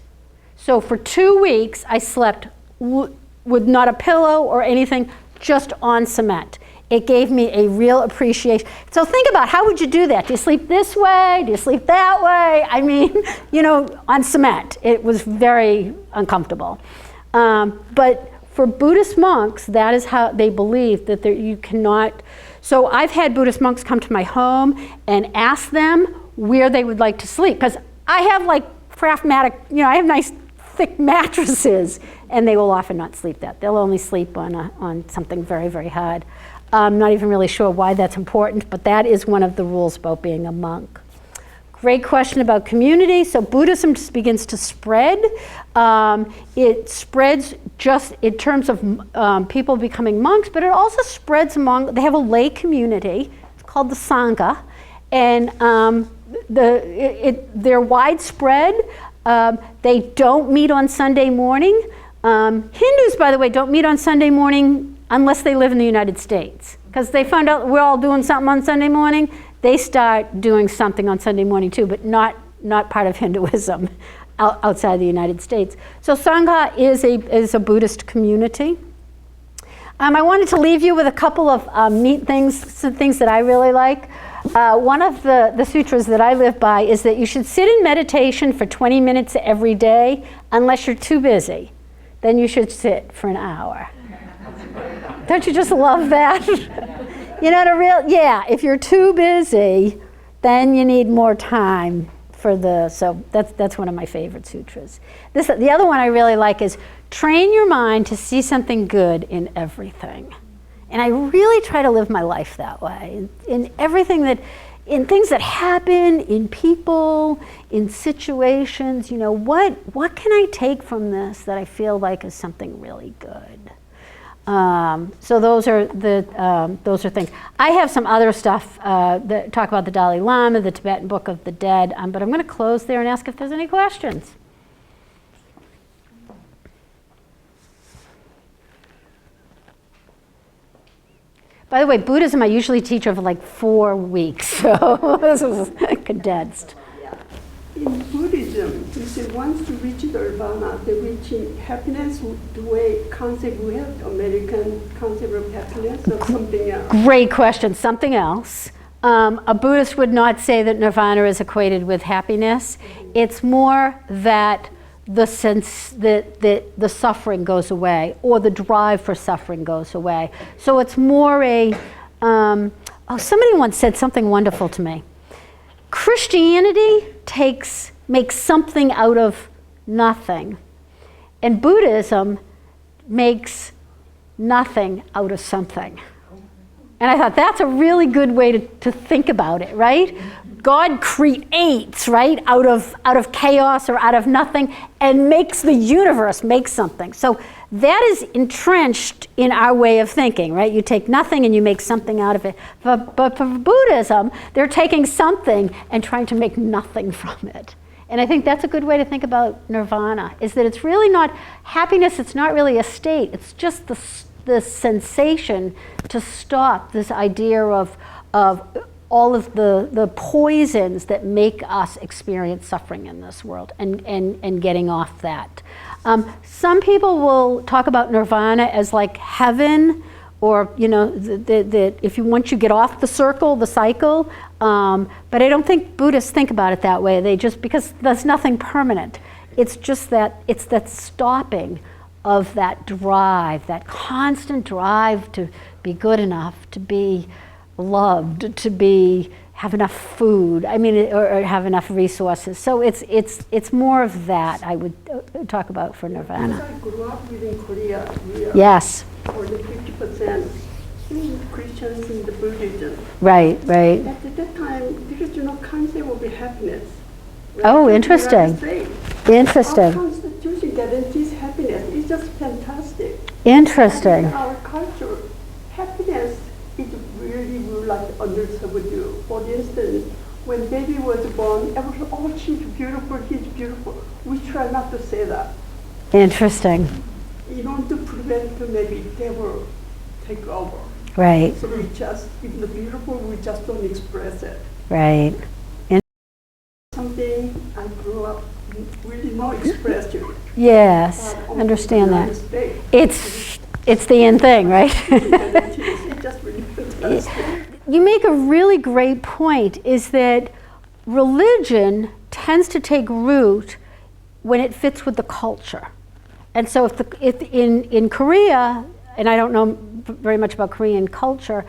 So for 2 weeks, I slept with not a pillow or anything, just on cement. It gave me a real appreciation. So think about, how would you do that? Do you sleep this way? Do you sleep that way? I mean, on cement. It was very uncomfortable. But for Buddhist monks, that is how they believe that you cannot. So I've had Buddhist monks come to my home and ask them where they would like to sleep. Because I have like Craftmatic, I have nice thick mattresses, and they will often not sleep that. They'll only sleep on something very, very hard. I'm not even really sure why that's important, but that is one of the rules about being a monk. Great question about community. So Buddhism just begins to spread. It spreads just in terms of people becoming monks, but it also spreads they have a lay community. It's called the Sangha, and they're widespread. They don't meet on Sunday morning. Hindus, by the way, don't meet on Sunday morning unless they live in the United States. Because they found out we're all doing something on Sunday morning, they start doing something on Sunday morning too, but not part of Hinduism outside the United States. So Sangha is a Buddhist community. I wanted to leave you with a couple of neat things, some things that I really like. One of the sutras that I live by is that you should sit in meditation for 20 minutes every day unless you're too busy. Then you should sit for an hour. Don't you just love that? You know, if you're too busy, then you need more time so that's one of my favorite sutras. The other one I really like is train your mind to see something good in everything. And I really try to live my life that way. In everything in things that happen, in people, in situations, you know, what can I take from this that I feel like is something really good? So those are things. I have some other stuff that talk about the Dalai Lama, the Tibetan Book of the Dead, but I'm going to close there and ask if there's any questions. By the way, Buddhism I usually teach over like 4 weeks, so this is condensed. In Buddhism, you say once you reach nirvana, the reaching happiness, the way concept we have, American concept of happiness or something else? Great question. Something else. A Buddhist would not say that nirvana is equated with happiness. It's more that the sense that the suffering goes away, or the drive for suffering goes away. So it's more somebody once said something wonderful to me. Christianity makes something out of nothing, and Buddhism makes nothing out of something. And I thought that's a really good way to think about it, right? God creates, right, out of chaos or out of nothing, and makes the universe make something. So that is entrenched in our way of thinking, right? You take nothing and you make something out of it. But for Buddhism, they're taking something and trying to make nothing from it. And I think that's a good way to think about nirvana, is that it's really not happiness, it's not really a state, it's just the sensation to stop this idea of all of the poisons that make us experience suffering in this world, and getting off that. Some people will talk about nirvana as like heaven, or you know, that if once you get off the cycle. But I don't think Buddhists think about it that way. They just, because there's nothing permanent. It's just that stopping of that drive, that constant drive to be good enough, to be loved, to have enough food, or have enough resources. So it's more of that I would talk about for nirvana. Because I grew up within Korea, Yes. More than 50% Christians in the Buddhism. Right. At that time, there is no concept of happiness. Right? Oh, interesting. Interesting. Our Constitution guarantees happiness. It's just fantastic. Interesting. In our culture, happiness is really like underserved. For instance, when baby was born, everyone, oh, she's beautiful, he's beautiful. We try not to say that. Interesting. In order to prevent maybe they will take over. Right. So we just, even the beautiful, we just don't express it. Right. Something I grew up really not expressing. Yes, understand that. It's the end thing, right? It's just really fantastic. You make a really great point, is that religion tends to take root when it fits with the culture. And so if in Korea, and I don't know very much about Korean culture,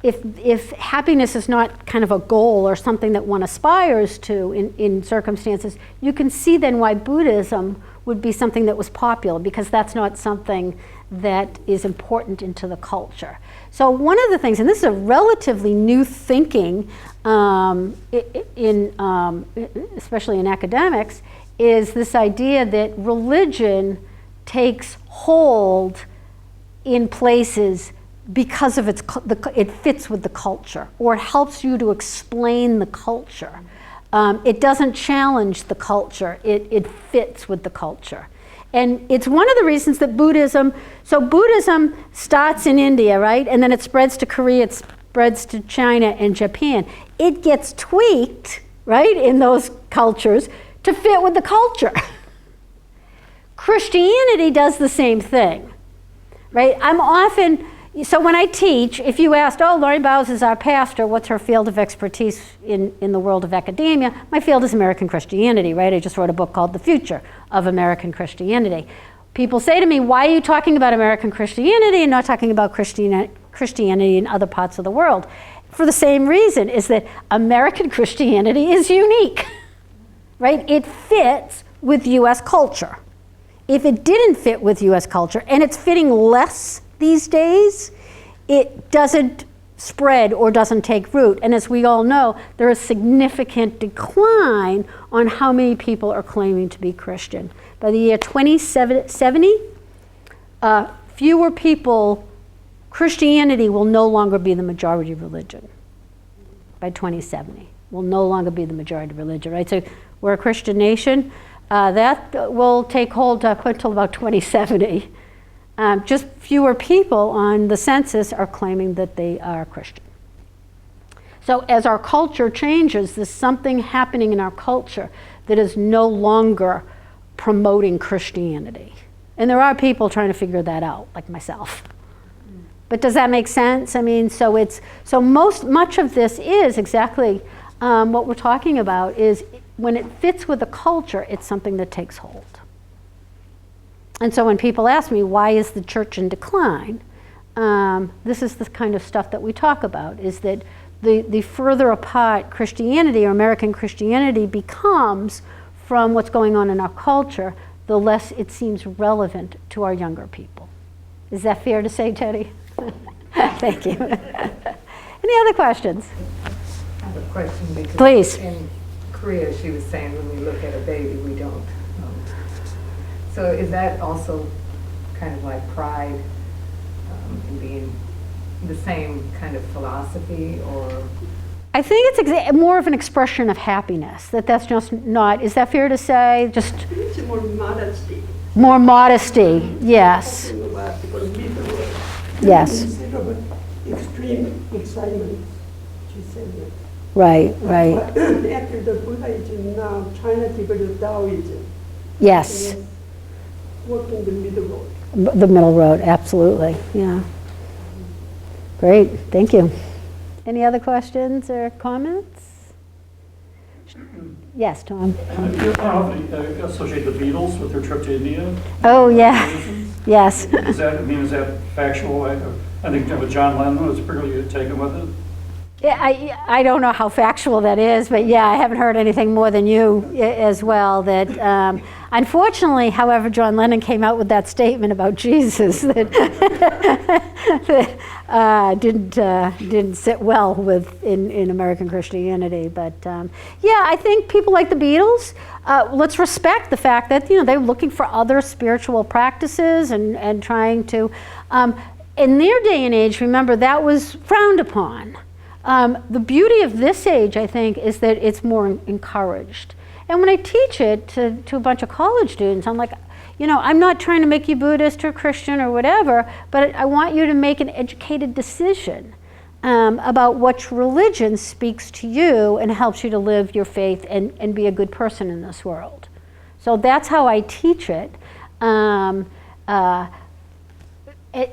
if happiness is not kind of a goal or something that one aspires to in circumstances, you can see then why Buddhism would be something that was popular, because that's not something that is important into the culture. So one of the things, and this is a relatively new thinking especially in academics, is this idea that religion takes hold in places because of it fits with the culture, or it helps you to explain the culture. It doesn't challenge the culture, it fits with the culture. And it's one of the reasons that Buddhism starts in India, right? And then it spreads to Korea, it spreads to China and Japan. It gets tweaked, right, in those cultures to fit with the culture. Christianity does the same thing, right? I'm often, So when I teach, if you asked, oh, Laurene Bowers is our pastor, what's her field of expertise in the world of academia? My field is American Christianity, right? I just wrote a book called The Future of American Christianity. People say to me, why are you talking about American Christianity and not talking about Christianity in other parts of the world? For the same reason, is that American Christianity is unique, right? It fits with US culture. If it didn't fit with US culture, and it's fitting less these days, it doesn't spread or doesn't take root. And as we all know, there is significant decline on how many people are claiming to be Christian. By the year 2070, fewer people, Christianity will no longer be the majority religion. By 2070, will no longer be the majority religion, right? So we're a Christian nation. That will take hold until about 2070. Just fewer people on the census are claiming that they are Christian. So as our culture changes, there's something happening in our culture that is no longer promoting Christianity. And there are people trying to figure that out, like myself. But does that make sense? I mean, much of this is exactly what we're talking about, is when it fits with the culture, it's something that takes hold. And so when people ask me, why is the church in decline? This is the kind of stuff that we talk about, is that the further apart Christianity or American Christianity becomes from what's going on in our culture, the less it seems relevant to our younger people. Is that fair to say, Teddy? Thank you. Any other questions? I have a question because Please. In Korea, she was saying when we look at a baby, we don't. So is that also kind of like pride in being the same kind of philosophy, or? I think it's more of an expression of happiness, that's just not, is that fair to say? Just It's more modesty. more modesty, yes. Talking about the middle way. Yes. Instead of extreme excitement, she said that. Right. But after the Buddhism, now China developed Taoism. Yes. And walking the middle road. The middle road, absolutely, yeah. Great, thank you. Any other questions or comments? Yes, Tom. You often associate the Beatles with their trip to India. Oh, yeah, yes. Is that factual? I think John Lennon was pretty taken with it. Yeah, I don't know how factual that is, but yeah, I haven't heard anything more than you as well. That unfortunately, however, John Lennon came out with that statement about Jesus that, didn't sit well with in American Christianity. But yeah, I think people like the Beatles. Let's respect the fact that they're looking for other spiritual practices and trying to. In their day and age, remember, that was frowned upon. The beauty of this age, I think, is that it's more encouraged. And when I teach it to a bunch of college students, I'm like, I'm not trying to make you Buddhist or Christian or whatever, but I want you to make an educated decision about which religion speaks to you and helps you to live your faith and be a good person in this world. So that's how I teach it.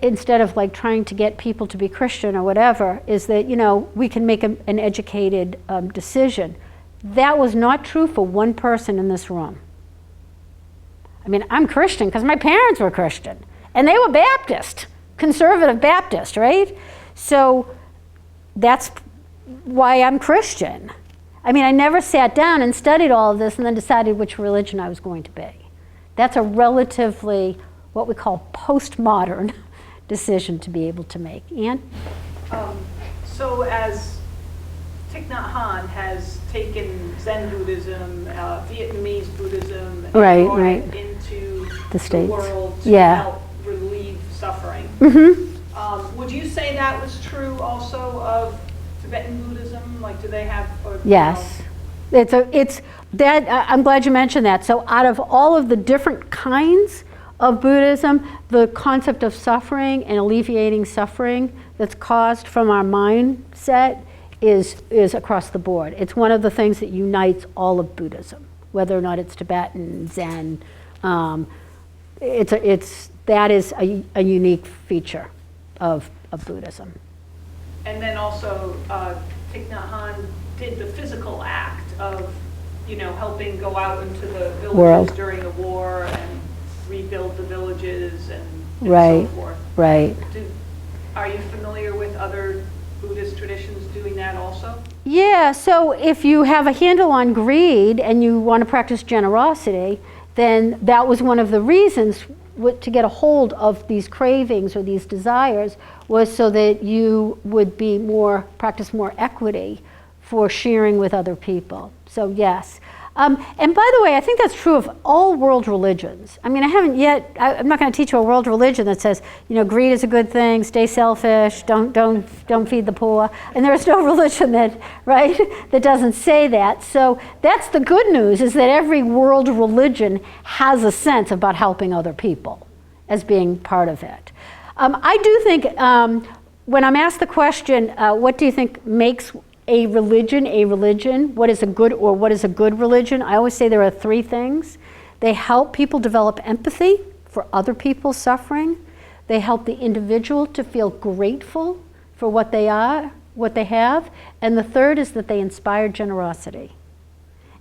Instead of like trying to get people to be Christian or whatever, is that, we can make an educated decision. That was not true for one person in this room. I mean, I'm Christian because my parents were Christian and they were Baptist, conservative Baptist, right? So that's why I'm Christian. I mean, I never sat down and studied all of this and then decided which religion I was going to be. That's a relatively, what we call postmodern decision to be able to make. Ann? So as Thich Nhat Hanh has taken Zen Buddhism, Vietnamese Buddhism, and brought it into the States. World to Yeah. help relieve suffering. Mm-hmm. Would you say that was true also of Tibetan Buddhism? Like, do they have? Yes. It's that. I'm glad you mentioned that. So out of all of the different kinds of Buddhism, the concept of suffering and alleviating suffering that's caused from our mindset is across the board. It's one of the things that unites all of Buddhism, whether or not it's Tibetan, Zen. That is a unique feature of of Buddhism. And then also, Thich Nhat Hanh did the physical act of, helping go out into the villages World. during the war and rebuild the villages and Right. so forth. Right. Are you familiar with other Buddhist traditions doing that also? Yeah, so if you have a handle on greed and you want to practice generosity, then that was one of the reasons to get a hold of these cravings or these desires, was so that you would practice more equity for sharing with other people. So yes. And by the way, I think that's true of all world religions. I mean, I'm not going to teach you a world religion that says, greed is a good thing, stay selfish, don't feed the poor. And there's no religion that doesn't say that. So that's the good news, is that every world religion has a sense about helping other people as being part of it. I do think, when I'm asked the question, what do you think makes a religion, what is a good religion? I always say there are three things. They help people develop empathy for other people's suffering. They help the individual to feel grateful for what they are, what they have. And the third is that they inspire generosity.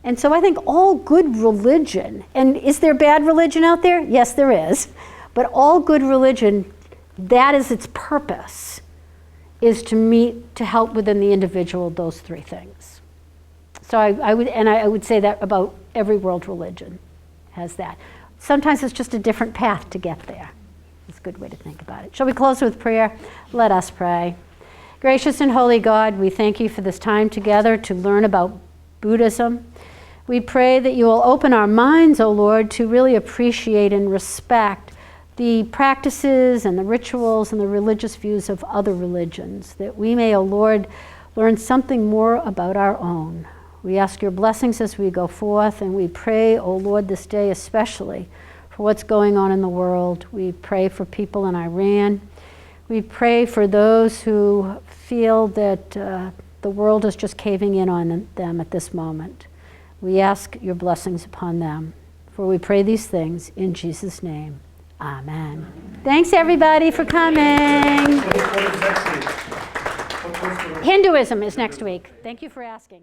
And so I think all good religion, and is there bad religion out there? Yes, there is. But all good religion, that is its purpose, is to help within the individual those three things. So I would say that about every world religion has that. Sometimes it's just a different path to get there. It's a good way to think about it. Shall we close with prayer? Let us pray. Gracious and holy God, we thank you for this time together to learn about Buddhism. We pray that you will open our minds, O Lord, to really appreciate and respect the practices and the rituals and the religious views of other religions, that we may, O Lord, learn something more about our own. We ask your blessings as we go forth, and we pray, O Lord, this day especially for what's going on in the world. We pray for people in Iran. We pray for those who feel that the world is just caving in on them at this moment. We ask your blessings upon them, for we pray these things in Jesus' name. Amen. Thanks, everybody, for coming. What is next week? Hinduism is next week. Thank you for asking.